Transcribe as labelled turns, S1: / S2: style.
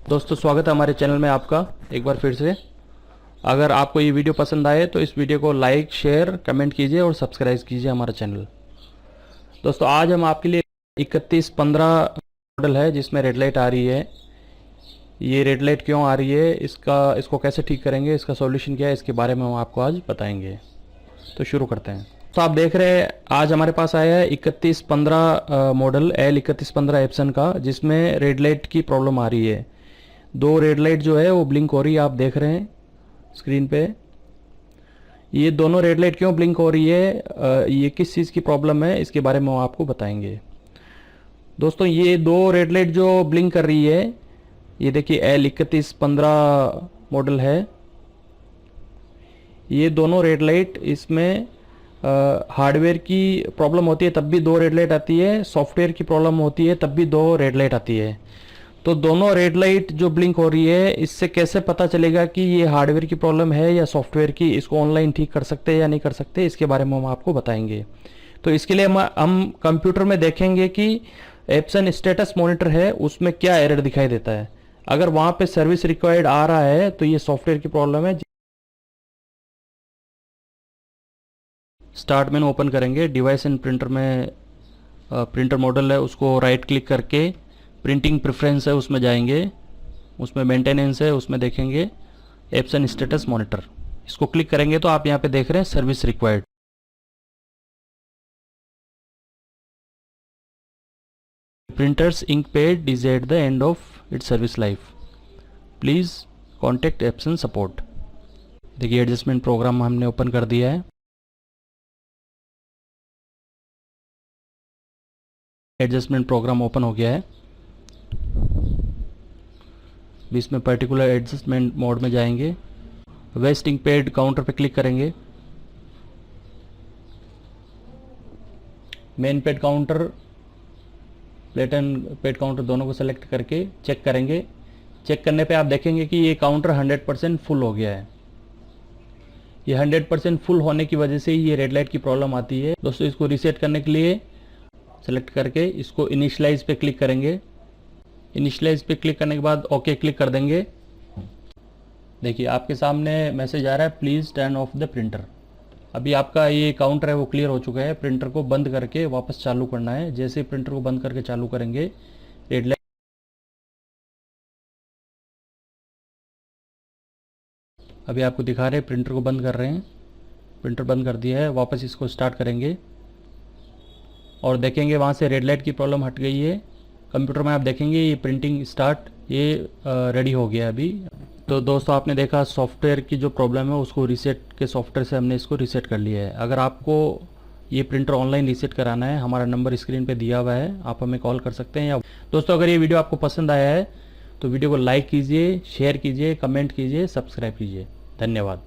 S1: दोस्तों स्वागत है हमारे चैनल में आपका एक बार फिर से। अगर आपको ये वीडियो पसंद आए तो इस वीडियो को लाइक शेयर कमेंट कीजिए और सब्सक्राइब कीजिए हमारा चैनल। दोस्तों आज हम आपके लिए 3115 मॉडल है जिसमें रेड लाइट आ रही है। ये रेड लाइट क्यों आ रही है, इसको कैसे ठीक करेंगे, इसका सॉल्यूशन क्या है, इसके बारे में हम आपको आज बताएंगे। तो शुरू करते हैं। तो आप देख रहे हैं आज हमारे पास आया है 3115 मॉडल L3115 एप्सन का, जिसमें रेड लाइट की प्रॉब्लम आ रही है। दो रेड लाइट जो है वो ब्लिंक हो रही है, आप देख रहे हैं स्क्रीन पे। ये दोनों रेड लाइट क्यों ब्लिंक हो रही है, ये किस चीज़ की प्रॉब्लम है, इसके बारे में हम आपको बताएंगे। दोस्तों ये दो रेड लाइट जो ब्लिंक कर रही है, ये देखिए L3115 मॉडल है। ये दोनों रेड लाइट, इसमें हार्डवेयर की प्रॉब्लम होती है तब भी दो रेड लाइट आती है, सॉफ्टवेयर की प्रॉब्लम होती है तब भी दो रेड लाइट आती है। तो दोनों रेड लाइट जो ब्लिंक हो रही है, इससे कैसे पता चलेगा कि ये हार्डवेयर की प्रॉब्लम है या सॉफ्टवेयर की, इसको ऑनलाइन ठीक कर सकते हैं या नहीं कर सकते, इसके बारे में हम आपको बताएंगे। तो इसके लिए हम कंप्यूटर में देखेंगे कि एप्सन स्टेटस मॉनिटर है उसमें क्या एरर दिखाई देता है। अगर वहाँ पे सर्विस रिक्वायर्ड आ रहा है तो ये सॉफ्टवेयर की प्रॉब्लम है। स्टार्ट मेनू ओपन करेंगे, डिवाइस एंड प्रिंटर में प्रिंटर मॉडल है उसको राइट क्लिक करके प्रिंटिंग प्रेफरेंस है उसमें जाएंगे, उसमें मेंटेनेंस है उसमें देखेंगे एप्सन स्टेटस मॉनिटर, इसको क्लिक करेंगे तो आप यहाँ पे देख रहे हैं service required. Printer's ink pad is at the end of its service life, please contact Epson support. देखिए एडजस्टमेंट प्रोग्राम हमने ओपन कर दिया है। एडजस्टमेंट प्रोग्राम ओपन हो गया है। इसमें पर्टिकुलर एडजस्टमेंट मोड में जाएंगे, वेस्ट इंक पैड काउंटर पे क्लिक करेंगे, main pad counter plate and pad counter दोनों को सेलेक्ट करके चेक करेंगे। चेक करने पे आप देखेंगे कि ये काउंटर 100% फुल हो गया है। ये 100% फुल होने की वजह से ये रेड लाइट की प्रॉब्लम आती है। दोस्तों इसको रीसेट करने के लिए सेलेक्ट करके इसको इनिशियलाइज पे क्लिक करेंगे। इनिशियलाइज पे क्लिक करने के बाद ओके क्लिक कर देंगे। देखिए आपके सामने मैसेज आ रहा है please turn off the printer. अभी आपका ये काउंटर है वो क्लियर हो चुका है। प्रिंटर को बंद करके वापस चालू करना है। जैसे प्रिंटर को बंद करके चालू करेंगे, रेड लाइट अभी आपको दिखा रहे हैं, प्रिंटर को बंद कर रहे हैं। प्रिंटर बंद कर दिया है, वापस इसको स्टार्ट करेंगे और देखेंगे वहाँ से रेड लाइट की प्रॉब्लम हट गई है। कंप्यूटर में आप देखेंगे ये प्रिंटिंग स्टार्ट, ये रेडी हो गया अभी। तो दोस्तों आपने देखा सॉफ्टवेयर की जो प्रॉब्लम है उसको रीसेट के सॉफ्टवेयर से हमने इसको रीसेट कर लिया है। अगर आपको ये प्रिंटर ऑनलाइन रीसेट कराना है, हमारा नंबर स्क्रीन पे दिया हुआ है, आप हमें कॉल कर सकते हैं। या दोस्तों अगर ये वीडियो आपको पसंद आया है तो वीडियो को लाइक कीजिए, शेयर कीजिए, कमेंट कीजिए, सब्सक्राइब कीजिए। धन्यवाद।